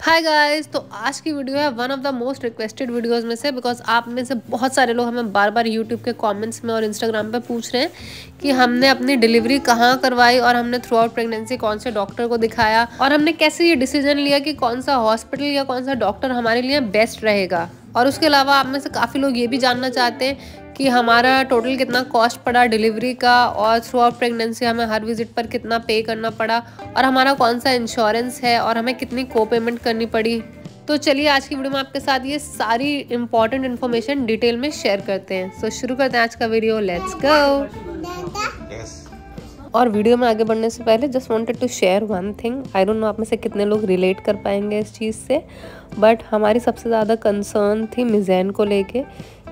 Hi guys, तो आज की वीडियो है one of the most requested videos में से, बिकॉज आप में से बहुत सारे लोग हमें बार बार यूट्यूब के कमेंट्स में और इंस्टाग्राम पे पूछ रहे हैं कि हमने अपनी डिलीवरी कहाँ करवाई और हमने थ्रू आउट प्रेगनेंसी कौन से डॉक्टर को दिखाया और हमने कैसे ये डिसीजन लिया कि कौन सा हॉस्पिटल या कौन सा डॉक्टर हमारे लिए बेस्ट रहेगा। और उसके अलावा आप में से काफ़ी लोग ये भी जानना चाहते हैं कि हमारा टोटल कितना कॉस्ट पड़ा डिलीवरी का और थ्रू आउट प्रेगनेंसी हमें हर विजिट पर कितना पे करना पड़ा और हमारा कौन सा इंश्योरेंस है और हमें कितनी को पेमेंट करनी पड़ी। तो चलिए आज की वीडियो में आपके साथ ये सारी इंपॉर्टेंट इन्फॉर्मेशन डिटेल में शेयर करते हैं। सो शुरू करते हैं आज का वीडियो, लेट्स गो। और वीडियो में आगे बढ़ने से पहले just wanted to share one thing. I don't know आप में से कितने लोग रिलेट कर पाएंगे इस चीज़ से, बट हमारी सबसे ज़्यादा कंसर्न थी मिज़ैन को लेके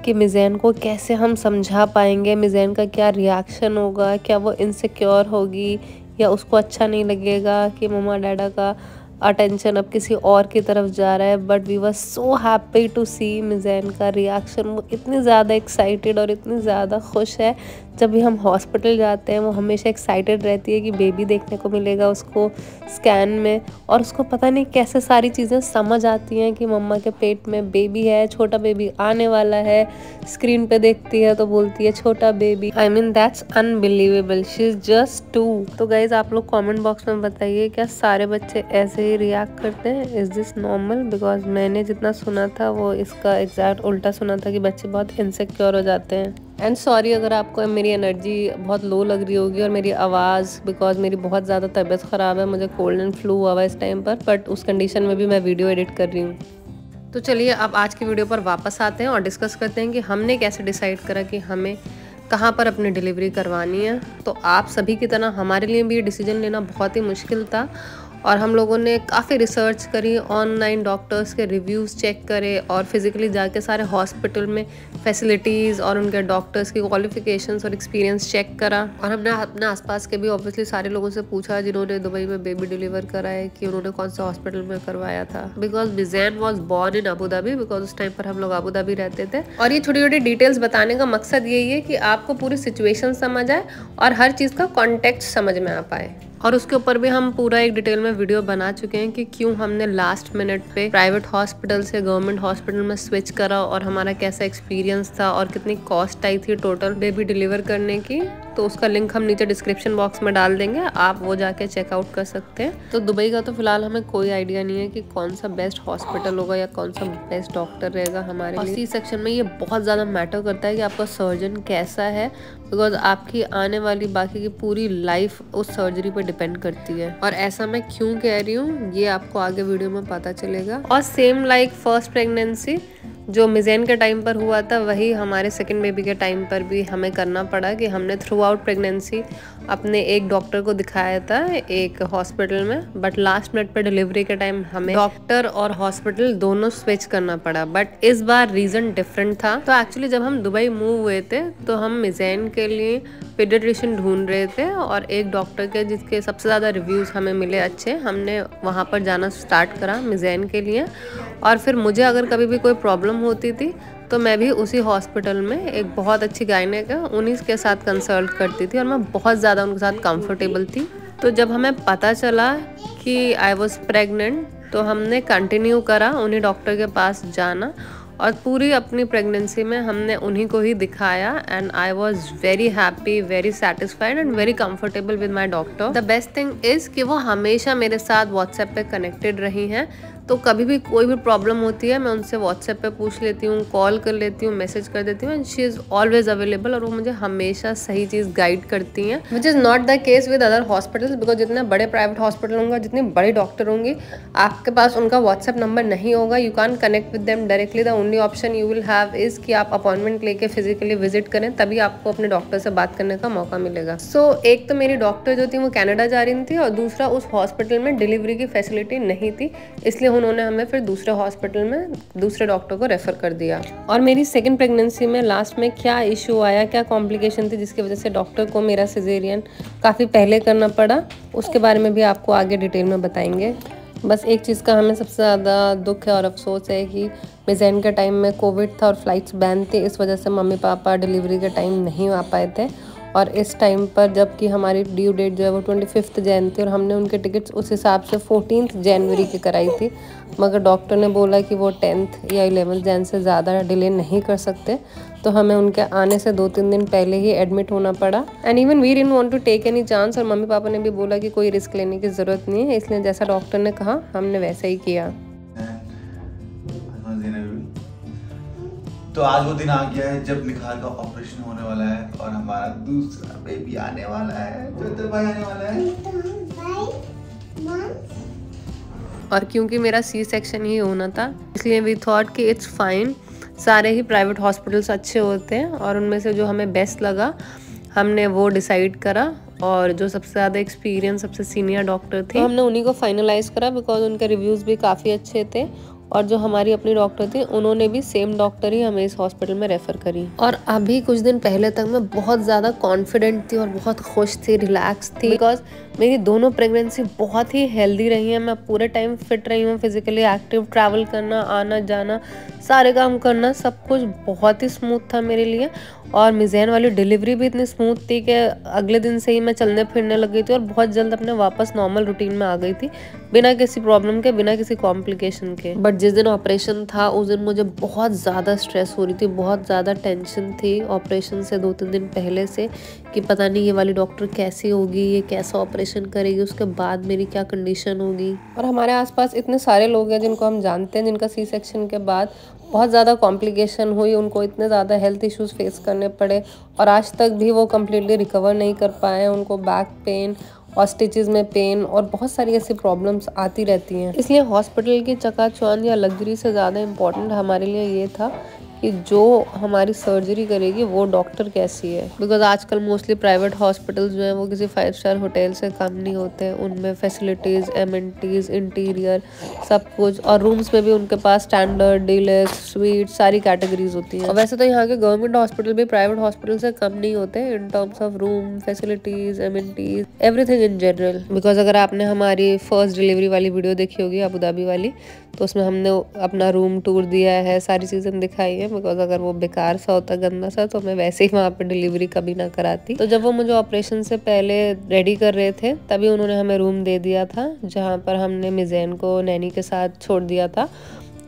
कि मिज़ैन को कैसे हम समझा पाएंगे, मिज़ैन का क्या रिएक्शन होगा, क्या वो इनसिक्योर होगी या उसको अच्छा नहीं लगेगा कि मम्मा डैडा का अटेंशन अब किसी और की तरफ जा रहा है। But we were so happy to see Mizain का रिएक्शन। वो इतनी ज़्यादा एक्साइटेड और इतनी ज़्यादा खुश है। जब भी हम हॉस्पिटल जाते हैं वो हमेशा एक्साइटेड रहती है कि बेबी देखने को मिलेगा उसको स्कैन में, और उसको पता नहीं कैसे सारी चीज़ें समझ आती हैं कि मम्मा के पेट में बेबी है, छोटा बेबी आने वाला है। स्क्रीन पे देखती है तो बोलती है छोटा baby. I mean that's unbelievable, she is just 2। तो गाइज आप लोग कमेंट बॉक्स में बताइए, क्या सारे बच्चे ऐसे ही रिएक्ट करते हैं? Is this normal? बिकॉज मैंने जितना सुना था वो इसका एग्जैक्ट उल्टा सुना था कि बच्चे बहुत इनसिक्योर हो जाते हैं। एंड सॉरी अगर आपको मेरी एनर्जी बहुत लो लग रही होगी और मेरी आवाज़, बिकॉज मेरी बहुत ज़्यादा तबीयत ख़राब है, मुझे कोल्ड एंड फ्लू हुआ हुआ इस टाइम पर, बट उस कंडीशन में भी मैं वीडियो एडिट कर रही हूँ। तो चलिए अब आज की वीडियो पर वापस आते हैं और डिस्कस करते हैं कि हमने कैसे डिसाइड करा कि हमें कहाँ पर अपनी डिलीवरी करवानी है। तो आप सभी की तरह हमारे लिए भी ये डिसीजन लेना बहुत ही मुश्किल था और हम लोगों ने काफ़ी रिसर्च करी, ऑनलाइन डॉक्टर्स के रिव्यूज़ चेक करे और फिज़िकली जाके सारे हॉस्पिटल में फैसिलिटीज़ और उनके डॉक्टर्स की क्वालिफ़िकेशंस और एक्सपीरियंस चेक करा। और हमने अपने आसपास के भी ऑब्वियसली सारे लोगों से पूछा जिन्होंने दुबई में बेबी डिलीवर करा है कि उन्होंने कौन सा हॉस्पिटल में करवाया था। Because Mizain was born in Abu Dhabi, because उस टाइम पर हम लोग अबू धाबी रहते थे। और ये छोटी छोटी डिटेल्स बताने का मकसद यही है कि आपको पूरी सिचुएशन समझ आए और हर चीज़ का कॉन्टेक्स्ट समझ में आ पाए। और उसके ऊपर भी हम पूरा एक डिटेल में वीडियो बना चुके हैं कि क्यों हमने लास्ट मिनट पे प्राइवेट हॉस्पिटल से गवर्नमेंट हॉस्पिटल में स्विच करा और हमारा कैसा एक्सपीरियंस था और कितनी कॉस्ट आई थी टोटल बेबी डिलीवर करने की। तो उसका लिंक हम नीचे डिस्क्रिप्शन बॉक्स में डाल देंगे, आप वो जाके चेकआउट कर सकते हैं। तो दुबई का तो फिलहाल हमें कोई आइडिया नहीं है कि कौन सा बेस्ट हॉस्पिटल होगा या कौन सा बेस्ट डॉक्टर रहेगा हमारे लिए। सी सेक्शन में ये बहुत ज़्यादा मैटर करता है कि आपका सर्जन कैसा है, बिकॉज आपकी आने वाली बाकी की पूरी लाइफ उस सर्जरी पर डिपेंड करती है। और ऐसा मैं क्यों कह रही हूँ ये आपको आगे वीडियो में पता चलेगा। और सेम लाइक फर्स्ट प्रेगनेंसी जो मिज़ैन के टाइम पर हुआ था, वही हमारे सेकंड बेबी के टाइम पर भी हमें करना पड़ा कि हमने थ्रू आउट प्रेगनेंसी अपने एक डॉक्टर को दिखाया था एक हॉस्पिटल में, बट लास्ट मिनट पर डिलीवरी के टाइम हमें डॉक्टर और हॉस्पिटल दोनों स्विच करना पड़ा। बट इस बार रीज़न डिफरेंट था। तो एक्चुअली जब हम दुबई मूव हुए थे तो हम मिज़ैन के लिए पीडियाट्रिशियन ढूंढ रहे थे और एक डॉक्टर के जिसके सबसे ज़्यादा रिव्यूज़ हमें मिले अच्छे, हमने वहाँ पर जाना स्टार्ट करा मिज़ैन के लिए। और फिर मुझे अगर कभी भी कोई प्रॉब्लम होती थी तो मैं भी उसी हॉस्पिटल में एक बहुत अच्छी गायनेक है उन्हीं के साथ कंसल्ट करती थी और मैं बहुत ज़्यादा उनके साथ कंफर्टेबल थी। तो जब हमें पता चला कि आई वॉज प्रेग्नेंट तो हमने कंटिन्यू करा उन्हीं डॉक्टर के पास जाना और पूरी अपनी प्रेगनेंसी में हमने उन्हीं को ही दिखाया। And I was very happy, very satisfied and very comfortable with my doctor. The best thing is कि वो हमेशा मेरे साथ व्हाट्सएप पे कनेक्टेड रही हैं। तो कभी भी कोई भी प्रॉब्लम होती है मैं उनसे व्हाट्सएप पे पूछ लेती हूँ, कॉल कर लेती हूँ, मैसेज कर देती हूँ, and she is always available. और वो मुझे हमेशा सही चीज़ गाइड करती हैं, which is not the case with other hospitals. Because जितने बड़े प्राइवेट हॉस्पिटल होंगे, जितनी बड़ी डॉक्टर होंगी, आपके पास उनका व्हाट्सएप नंबर नहीं होगा, you can connect with them directly. The only option you will have is कि आप अपॉइंटमेंट लेके फिजिकली विजिट करें, तभी आपको अपने डॉक्टर से बात करने का मौका मिलेगा। सो एक तो मेरी डॉक्टर जो थी वो कनाडा जा रही थी और दूसरा उस हॉस्पिटल में डिलीवरी की फैसिलिटी नहीं थी, इसलिए उन्होंने हमें फिर दूसरे हॉस्पिटल में दूसरे डॉक्टर को रेफर कर दिया। और मेरी सेकंड प्रेगनेंसी में लास्ट में क्या इशू आया, क्या कॉम्प्लिकेशन थी जिसकी वजह से डॉक्टर को मेरा सिजेरियन काफ़ी पहले करना पड़ा, उसके बारे में भी आपको आगे डिटेल में बताएंगे। बस एक चीज़ का हमें सबसे ज़्यादा दुख है और अफसोस है कि मिज़ैन के टाइम में कोविड था और फ्लाइट्स बैन थे, इस वजह से मम्मी पापा डिलीवरी के टाइम नहीं आ पाए थे। और इस टाइम पर जबकि हमारी ड्यू डेट जो है वो 25 जैन थी और हमने उनके टिकट्स उस हिसाब से 14 जनवरी की कराई थी, मगर डॉक्टर ने बोला कि वो 10 या 11 जैन से ज़्यादा डिले नहीं कर सकते, तो हमें उनके आने से 2-3 दिन पहले ही एडमिट होना पड़ा। And even we didn't want to take any chance, और मम्मी पापा ने भी बोला कि कोई रिस्क लेने की ज़रूरत नहीं है, इसलिए जैसा डॉक्टर ने कहा हमने वैसा ही किया। तो आज वो दिन आ गया है जब निखार का ऑपरेशन होने वाला है और हमारा दूसरा बेबी आने वाला है, चौथा भाई आने वाला है। और क्योंकि मेरा सी सेक्शन ही होना था, इसलिए वी थॉट कि इट्स फाइन, सारे ही प्राइवेट हॉस्पिटल्स अच्छे होते हैं और उनमें से जो हमें बेस्ट लगा हमने वो डिसाइड करा, और जो सबसे ज़्यादा एक्सपीरियंस सबसे सीनियर डॉक्टर थे तो हमने उन्हीं को फाइनलाइज करा, बिकॉज उनके रिव्यूज़ भी काफ़ी अच्छे थे। और जो हमारी अपनी डॉक्टर थी उन्होंने भी सेम डॉक्टर ही हमें इस हॉस्पिटल में रेफ़र करी। और अभी कुछ दिन पहले तक मैं बहुत ज़्यादा कॉन्फिडेंट थी और बहुत खुश थी, रिलैक्स थी, बिकॉज मेरी दोनों प्रेगनेंसी बहुत ही हेल्दी रही है। मैं पूरे टाइम फिट रही हूँ, फिजिकली एक्टिव, ट्रैवल करना, आना जाना, सारे काम करना, सब कुछ बहुत ही स्मूथ था मेरे लिए। और मिज़ैन वाली डिलीवरी भी इतनी स्मूथ थी कि अगले दिन से ही मैं चलने फिरने लग गई थी और बहुत जल्द अपने वापस नॉर्मल रूटीन में आ गई थी, बिना किसी प्रॉब्लम के, बिना किसी कॉम्प्लिकेशन के। बट जिस दिन ऑपरेशन था उस दिन मुझे बहुत ज़्यादा स्ट्रेस हो रही थी, बहुत ज़्यादा टेंशन थी ऑपरेशन से 2-3 दिन पहले से, कि पता नहीं ये वाली डॉक्टर कैसी होगी, ये कैसा ऑपरेशन करेगी, उसके बाद मेरी क्या कंडीशन होगी। और हमारे आसपास इतने सारे लोग हैं जिनको हम जानते हैं जिनका सी सेक्शन के बाद बहुत ज़्यादा कॉम्प्लिकेशन हुई, उनको इतने ज़्यादा हेल्थ इश्यूज़ फेस करने पड़े और आज तक भी वो कम्प्लीटली रिकवर नहीं कर पाए। उनको बैक पेन और स्टिचेस में पेन और बहुत सारी ऐसी प्रॉब्लम्स आती रहती हैं। इसलिए हॉस्पिटल की चकाचौंध या लग्जरी से ज़्यादा इम्पॉर्टेंट हमारे लिए ये था कि जो हमारी सर्जरी करेगी वो डॉक्टर कैसी है। बिकॉज आजकल मोस्टली प्राइवेट हॉस्पिटल्स जो हैं वो किसी 5 स्टार होटल से कम नहीं होते हैं। उनमें फैसिलिटीज़, एमेनिटीज़, इंटीरियर सब कुछ, और रूम्स में भी उनके पास स्टैंडर्ड, डीलक्स, स्वीट सारी कैटेगरीज होती हैं। और वैसे तो यहाँ के गवर्नमेंट हॉस्पिटल भी प्राइवेट हॉस्पिटल से कम नहीं होते in terms of room, facilities, amenities, everything in general. Because अगर आपने हमारी फर्स्ट डिलीवरी वाली वीडियो देखी होगी अबू धाबी वाली, तो उसमें हमने अपना रूम टूर दिया है, सारी चीज़ें दिखाई है। बिकॉज अगर वो बेकार सा होता, गंदा सा, तो मैं वैसे ही वहाँ पे डिलीवरी कभी ना कराती। तो जब वो मुझे ऑपरेशन से पहले रेडी कर रहे थे तभी उन्होंने हमें रूम दे दिया था, जहाँ पर हमने मिज़ैन को नैनी के साथ छोड़ दिया था।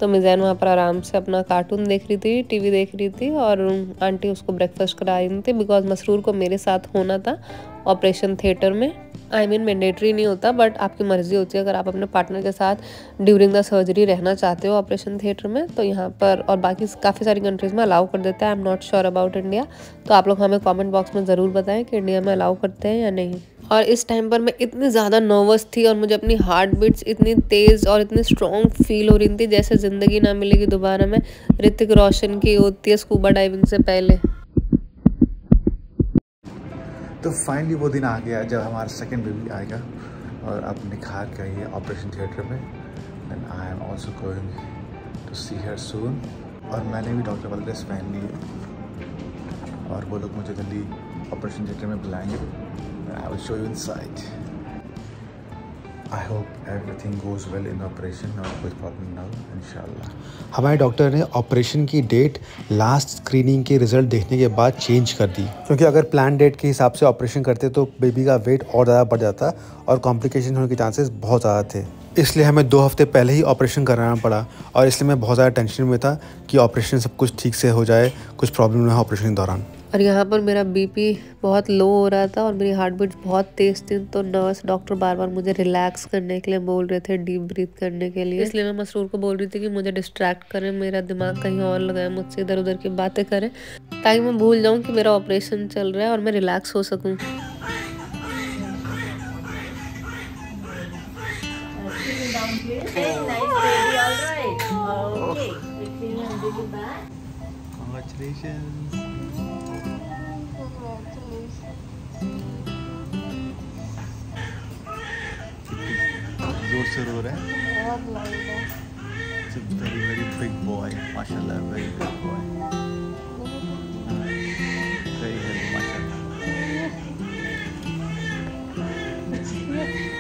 तो मिज़ैन वहाँ पर आराम से अपना कार्टून देख रही थी, टीवी देख रही थी, और आंटी उसको ब्रेकफास्ट करा रही थी। बिकॉज मसरूर को मेरे साथ होना था ऑपरेशन थिएटर में। आई मीन मैंडेटरी नहीं होता, बट आपकी मर्जी होती है अगर आप अपने पार्टनर के साथ ड्यूरिंग द सर्जरी रहना चाहते हो ऑपरेशन थिएटर में, तो यहाँ पर और बाकी काफ़ी सारी कंट्रीज़ में अलाउ कर देता है। I am not sure about India, तो आप लोग हमें कमेंट बॉक्स में ज़रूर बताएं कि इंडिया में अलाउ करते हैं या नहीं। और इस टाइम पर मैं इतनी ज़्यादा नर्वस थी और मुझे अपनी हार्ट बीट्स इतनी तेज़ और इतनी स्ट्रॉन्ग फील हो रही थी जैसे ज़िंदगी ना मिलेगी दोबारा में ऋतिक रोशन की होती है स्कूबा डाइविंग से पहले। तो फाइनली वो दिन आ गया जब हमारा सेकंड बेबी आएगा और अब निखार का ये ऑपरेशन थिएटर में, and I am also going to see her soon. और मैंने भी डॉक्टर वाला ड्रेस पहन ली है और वो लोग मुझे जल्दी ऑपरेशन थिएटर में बुलाएंगे। I will show you inside. I hope everything goes well in operation और कोई प्रॉब्लम ना हो इंशाल्लाह। हमारे डॉक्टर ने ऑपरेशन की डेट लास्ट स्क्रीनिंग के रिजल्ट देखने के बाद चेंज कर दी, क्योंकि अगर प्लान डेट के हिसाब से ऑपरेशन करते तो बेबी का वेट और ज़्यादा बढ़ जाता और कॉम्प्लिकेशन होने के चांसेस बहुत ज़्यादा थे। इसलिए हमें 2 हफ्ते पहले ही ऑपरेशन कराना पड़ा और इसलिए मैं बहुत ज़्यादा टेंशन में था कि ऑपरेशन सब कुछ ठीक से हो जाए, कुछ प्रॉब्लम ना हो ऑपरेशन के दौरान। और यहाँ पर मेरा बीपी बहुत लो हो रहा था और मेरी हार्ट बीट बहुत तेज़ थी, तो नर्स डॉक्टर बार बार मुझे रिलैक्स करने के लिए बोल रहे थे, डीप ब्रीथ करने के लिए। इसलिए मैं मसरूर को बोल रही थी कि मुझे डिस्ट्रैक्ट करें, मेरा दिमाग कहीं और लगाए, मुझसे इधर उधर की बातें करें, ताकि मैं भूल जाऊँ कि मेरा ऑपरेशन चल रहा है और मैं रिलैक्स हो सकूँ। जोर से रो रहा है, वेरी वेरी बिग बॉय, माशाल्लाह, very big boy, very healthy माशाल्लाह।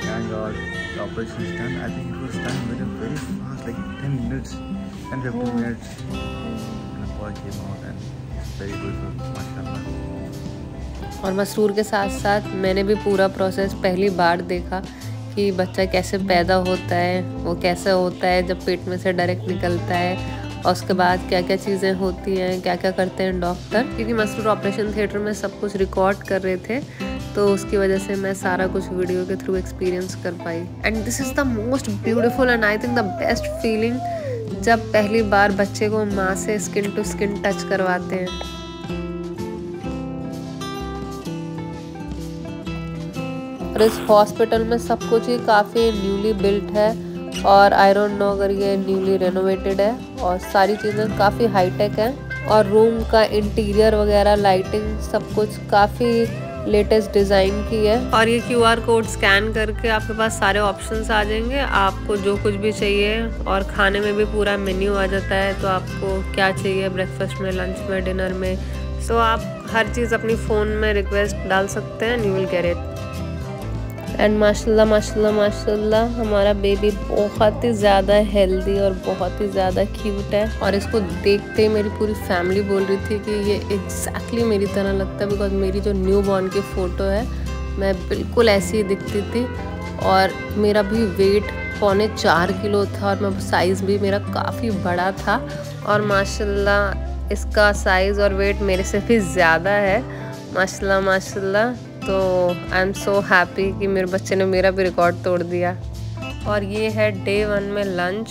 Thank God the operation is done. I think it was done very fast, like 10 minutes, 10-15 minutes, and the boy came out and it's very good, mashallah. और मसरूर के साथ साथ मैंने भी पूरा process पहली बार देखा कि बच्चा कैसे पैदा होता है, वो कैसे होता है जब पेट में से डायरेक्ट निकलता है, और उसके बाद क्या क्या चीज़ें होती हैं, क्या क्या करते हैं डॉक्टर। क्योंकि मसरूर ऑपरेशन थिएटर में सब कुछ रिकॉर्ड कर रहे थे, तो उसकी वजह से मैं सारा कुछ वीडियो के थ्रू एक्सपीरियंस कर पाई। And this is the most beautiful and I think the best feeling जब पहली बार बच्चे को माँ से स्किन टू स्किन टच करवाते हैं। और इस हॉस्पिटल में सब कुछ ही काफ़ी न्यूली बिल्ट है, और आई डोंट नो अगर ये न्यूली रेनोवेटेड है, और सारी चीज़ें काफ़ी हाईटेक हैं, और रूम का इंटीरियर वगैरह लाइटिंग सब कुछ काफ़ी लेटेस्ट डिज़ाइन की है। और ये QR कोड स्कैन करके आपके पास सारे ऑप्शंस आ जाएंगे, आपको जो कुछ भी चाहिए, और खाने में भी पूरा मेन्यू आ जाता है, तो आपको क्या चाहिए ब्रेकफास्ट में, लंच में, डिनर में, सो आप हर चीज़ अपनी फ़ोन में रिक्वेस्ट डाल सकते हैं, you will get it. And माशाल्लाह माशाल्लाह माशाल्लाह हमारा बेबी बहुत ही ज़्यादा हेल्दी और बहुत ही ज़्यादा क्यूट है, और इसको देखते ही मेरी पूरी फैमिली बोल रही थी कि ये एग्जैक्टली मेरी तरह लगता है, बिकॉज मेरी जो न्यू बॉर्न की फ़ोटो है मैं बिल्कुल ऐसी ही दिखती थी, और मेरा भी वेट 4.25 किलो था, और मैं साइज़ भी मेरा काफ़ी बड़ा था, और माशाल्लाह इसका साइज़ और वेट मेरे से भी ज़्यादा है, माशाल्लाह माशाल्लाह। तो आई एम सो हैप्पी कि मेरे बच्चे ने मेरा भी रिकॉर्ड तोड़ दिया। और ये है डे 1 में लंच,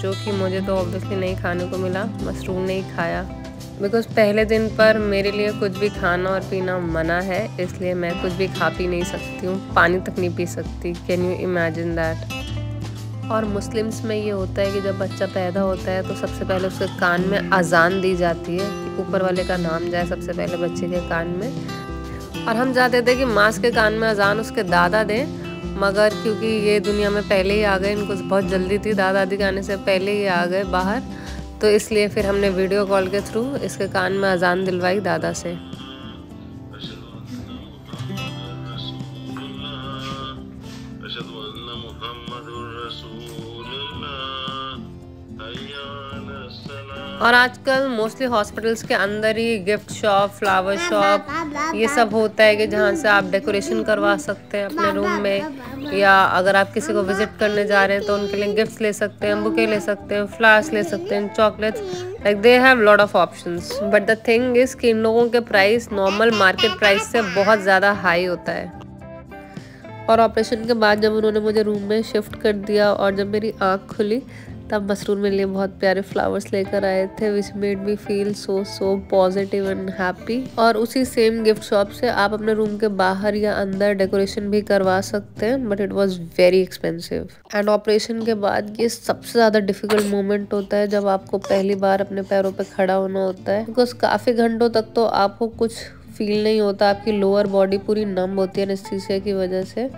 जो कि मुझे तो ऑब्वियसली नहीं खाने को मिला, मसरूर ने ही खाया, बिकॉज पहले दिन पर मेरे लिए कुछ भी खाना और पीना मना है, इसलिए मैं कुछ भी खा पी नहीं सकती हूँ, पानी तक नहीं पी सकती। Can you imagine that. और मुस्लिम्स में ये होता है कि जब बच्चा पैदा होता है तो सबसे पहले उसके कान में अजान दी जाती है कि ऊपर वाले का नाम जाए सबसे पहले बच्चे के कान में, और हम चाहते थे कि माँ के कान में अजान उसके दादा दें, मगर क्योंकि ये दुनिया में पहले ही आ गए, इनको बहुत जल्दी थी, दादा दादी के आने से पहले ही आ गए बाहर, तो इसलिए फिर हमने वीडियो कॉल के थ्रू इसके कान में अजान दिलवाई दादा से। और आजकल मोस्टली हॉस्पिटल्स के अंदर ही गिफ्ट शॉप, फ्लावर शॉप, ये सब होता है कि जहाँ से आप डेकोरेशन करवा सकते हैं अपने रूम में, या अगर आप किसी को विजिट करने जा रहे हैं तो उनके लिए गिफ्ट्स ले सकते हैं, बुके ले सकते हैं, फ्लावर्स ले सकते हैं, chocolates, like they have lot of options. But the thing is कि इन लोगों के प्राइस नॉर्मल मार्केट प्राइस से बहुत ज़्यादा हाई होता है। और ऑपरेशन के बाद जब उन्होंने मुझे रूम में शिफ्ट कर दिया और जब मेरी आँख खुली, तब मसरूर मेरे लिए बहुत प्यारे फ्लावर्स लेकर आए थे, which made me feel so positive and happy. और उसी सेम गिफ्ट शॉप से आप अपने रूम के बाहर या अंदर डेकोरेशन भी करवा सकते हैं, but it was very expensive. And operation के बाद ये सबसे ज़्यादा डिफिकल्ट मोमेंट होता है जब आपको पहली बार अपने पैरों पर खड़ा होना होता है, बिकॉज काफ़ी घंटों तक तो आपको कुछ फील नहीं होता, आपकी लोअर बॉडी पूरी नम होती है एनेस्थीसिया की वजह से,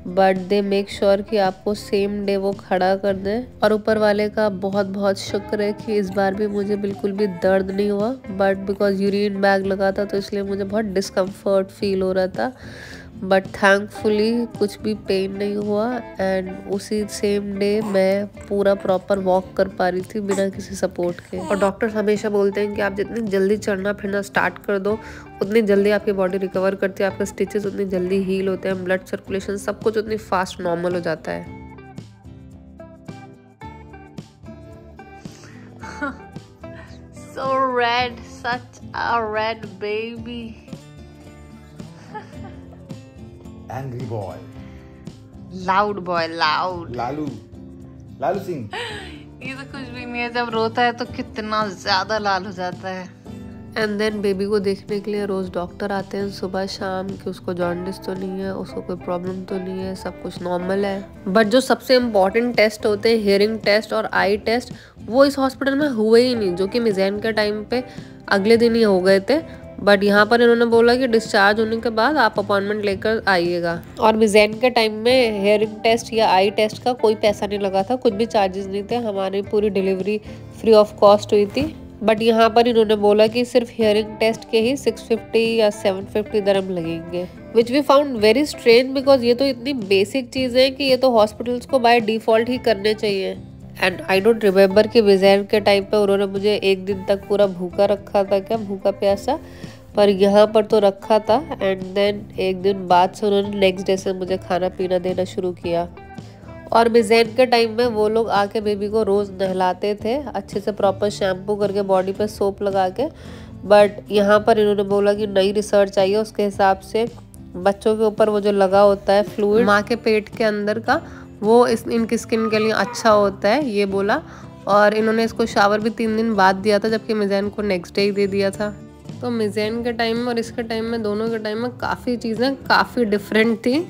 बट दे मेक श्योर कि आपको सेम डे वो खड़ा कर दें। और ऊपर वाले का बहुत बहुत शुक्र है कि इस बार भी मुझे बिल्कुल भी दर्द नहीं हुआ, बट बिकॉज यूरिन बैग लगा था तो इसलिए मुझे बहुत डिस्कम्फर्ट फील हो रहा था, बट थैंकफुली कुछ भी पेन नहीं हुआ। एंड उसी सेम डे मैं पूरा प्रॉपर वॉक कर पा रही थी बिना किसी सपोर्ट के। और डॉक्टर्स हमेशा बोलते हैं कि आप जितनी जल्दी चलना फिरना स्टार्ट कर दो उतनी जल्दी आपकी बॉडी रिकवर करती है, आपके स्टिचेस उतनी जल्दी हील होते हैं, ब्लड सर्कुलेशन सब कुछ उतनी फास्ट नॉर्मल हो जाता है। So red, such a red baby. Angry boy. Loud boy, loud. Lalu Singh. ये तो कुछ भी नहीं है, जब रोता है तो कितना ज्यादा लाल हो जाता है। एंड देन बेबी को देखने के लिए रोज डॉक्टर आते हैं सुबह शाम कि उसको जॉन्डिस तो नहीं है, उसको कोई प्रॉब्लम तो नहीं है, सब कुछ नॉर्मल है। बट जो सबसे इम्पॉर्टेंट टेस्ट होते हैं, हियरिंग टेस्ट और आई टेस्ट, वो इस हॉस्पिटल में हुए ही नहीं, जो कि मिज़ैन के टाइम पे अगले दिन ही हो गए थे। बट यहाँ पर इन्होंने बोला कि डिस्चार्ज होने के बाद आप अपॉइंटमेंट लेकर आइएगा। और मिज़ैन के टाइम में हेयरिंग टेस्ट या आई टेस्ट का कोई पैसा नहीं लगा था, कुछ भी चार्जेस नहीं थे, हमारी पूरी डिलीवरी फ्री ऑफ कॉस्ट हुई थी। बट यहाँ पर इन्होंने बोला कि सिर्फ हियरिंग टेस्ट के ही 650 या 750 दरम लगेंगे, which we found very strange, because ये तो इतनी बेसिक चीज़ है कि ये तो हॉस्पिटल्स को बाय डिफ़ॉल्ट ही करने चाहिए। एंड आई डोंट रिमेम्बर कि मिज़ैन के टाइम पे उन्होंने मुझे एक दिन तक पूरा भूखा रखा था क्या, भूखा प्यासा, पर यहाँ पर तो रखा था। एंड देन एक दिन बाद से उन्होंने नेक्स्ट डे से मुझे खाना पीना देना शुरू किया। और मिज़ैन के टाइम में वो लोग आके बेबी को रोज़ नहलाते थे अच्छे से, प्रॉपर शैम्पू करके, बॉडी पे सोप लगा के। बट यहाँ पर इन्होंने बोला कि नई रिसर्च आई है, उसके हिसाब से बच्चों के ऊपर वो जो लगा होता है फ्लूइड माँ के पेट के अंदर का, वो इनकी स्किन के लिए अच्छा होता है, ये बोला। और इन्होंने इसको शावर भी 3 दिन बाद दिया था, जबकि मिज़ैन को नेक्स्ट डे ही दे दिया था। तो मिज़ैन के टाइम में और इसके टाइम में, दोनों के टाइम में काफ़ी चीज़ें काफ़ी डिफरेंट थी।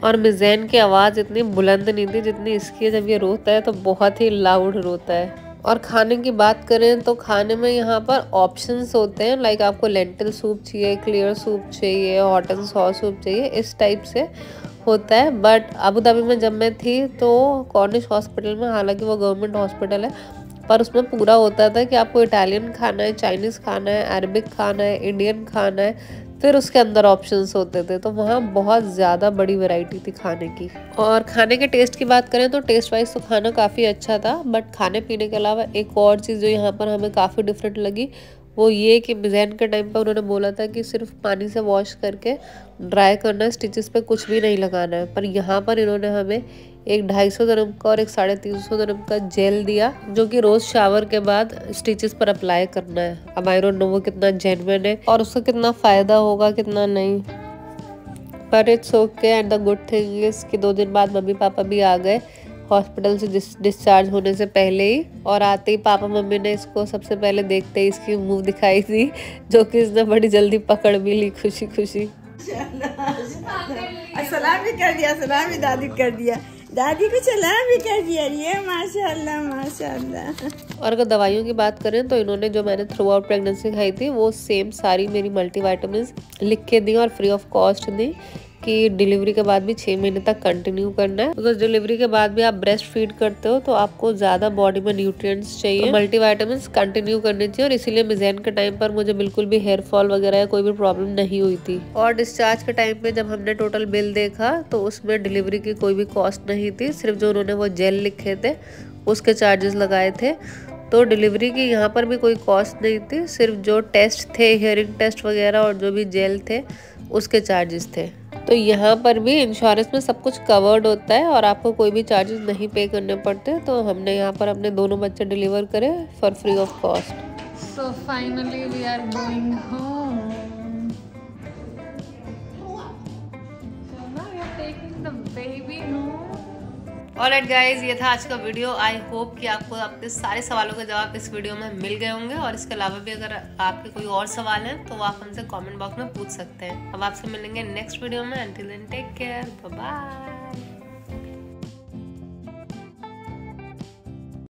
और मिज़ैन की आवाज़ इतनी बुलंद नहीं थी जितनी इसकी है। जब ये रोता है तो बहुत ही लाउड रोता है। और खाने की बात करें तो खाने में यहाँ पर ऑप्शंस होते हैं, लाइक आपको लेंटिल सूप चाहिए, क्लियर सूप चाहिए, हॉट एंड सॉस सूप चाहिए, इस टाइप से होता है। बट अबू धाबी में जब मैं थी तो कॉर्निश हॉस्पिटल में, हालांकि वो गवर्नमेंट हॉस्पिटल है, पर उसमें पूरा होता था कि आपको इटालियन खाना है, चाइनीज़ खाना है, अरबिक खाना है, इंडियन खाना है, फिर उसके अंदर ऑप्शंस होते थे। तो वहाँ बहुत ज़्यादा बड़ी वैरायटी थी खाने की। और खाने के टेस्ट की बात करें तो टेस्ट वाइज तो खाना काफ़ी अच्छा था। बट खाने पीने के अलावा एक और चीज़ जो यहाँ पर हमें काफ़ी डिफरेंट लगी वो ये कि मिज़ैन के टाइम पर उन्होंने बोला था कि सिर्फ पानी से वॉश करके ड्राई करना है, स्टिचेस पे कुछ भी नहीं लगाना है। पर यहाँ पर इन्होंने हमें एक 250 दिरहम का और एक 350 दिरहम का जेल दिया, जो कि रोज़ शावर के बाद स्टिचेस पर अप्लाई करना है। अब आई डोंट नो वो कितना जेन्युइन है और उसका कितना फ़ायदा होगा कितना नहीं, पर it's okay. And the good thing is कि 2 दिन बाद मम्मी पापा भी आ गए हॉस्पिटल से डिस्चार्ज होने से पहले ही। और आते ही पापा मम्मी ने इसको सबसे पहले देखते ही इसकी मुंह दिखाई थी, जो कि इसने बड़ी जल्दी पकड़ भी ली खुशी खुशी। सलाम भी कर दिया, सलाम भी दादी कर दिया, दादी को सलाम भी कर दिया। ये माशाल्लाह माशाल्लाह। और अगर दवाइयों की बात करें तो इन्होंने जो मैंने थ्रू आउट प्रेगनेंसी खाई थी वो सेम सारी मेरी मल्टीविटामिन लिख के दी और फ्री ऑफ कॉस्ट दी कि डिलीवरी के बाद भी 6 महीने तक कंटिन्यू करना है। बिकॉज डिलीवरी के बाद भी आप ब्रेस्ट फीड करते हो तो आपको ज़्यादा बॉडी में न्यूट्रिएंट्स चाहिए, तो मल्टीविटामिन कंटिन्यू करनी चाहिए। और इसीलिए मिज़ैन के टाइम पर मुझे बिल्कुल भी हेयर फॉल वगैरह या कोई भी प्रॉब्लम नहीं हुई थी। और डिस्चार्ज के टाइम पे जब हमने टोटल बिल देखा तो उसमें डिलीवरी की कोई भी कॉस्ट नहीं थी, सिर्फ जो उन्होंने वो जेल लिखे थे उसके चार्जेस लगाए थे। तो डिलीवरी की यहाँ पर भी कोई कॉस्ट नहीं थी, सिर्फ जो टेस्ट थे, हियरिंग टेस्ट वगैरह और जो भी जेल थे उसके चार्जेस थे। तो यहाँ पर भी इंश्योरेंस में सब कुछ कवर्ड होता है और आपको कोई भी चार्जेस नहीं पे करने पड़ते। तो हमने यहाँ पर अपने दोनों बच्चे डिलीवर करे for free of cost. So finally we are going home. So now we are taking the baby home. Alright guys, ये था आज का वीडियो। आई होप कि आपको आपके सारे सवालों के जवाब इस वीडियो में मिल गए होंगे। और इसके अलावा भी अगर आपके कोई और सवाल हैं तो आप हमसे कमेंट बॉक्स में पूछ सकते हैं। अब आपसे मिलेंगे नेक्स्ट वीडियो में। Until then take care, bye bye.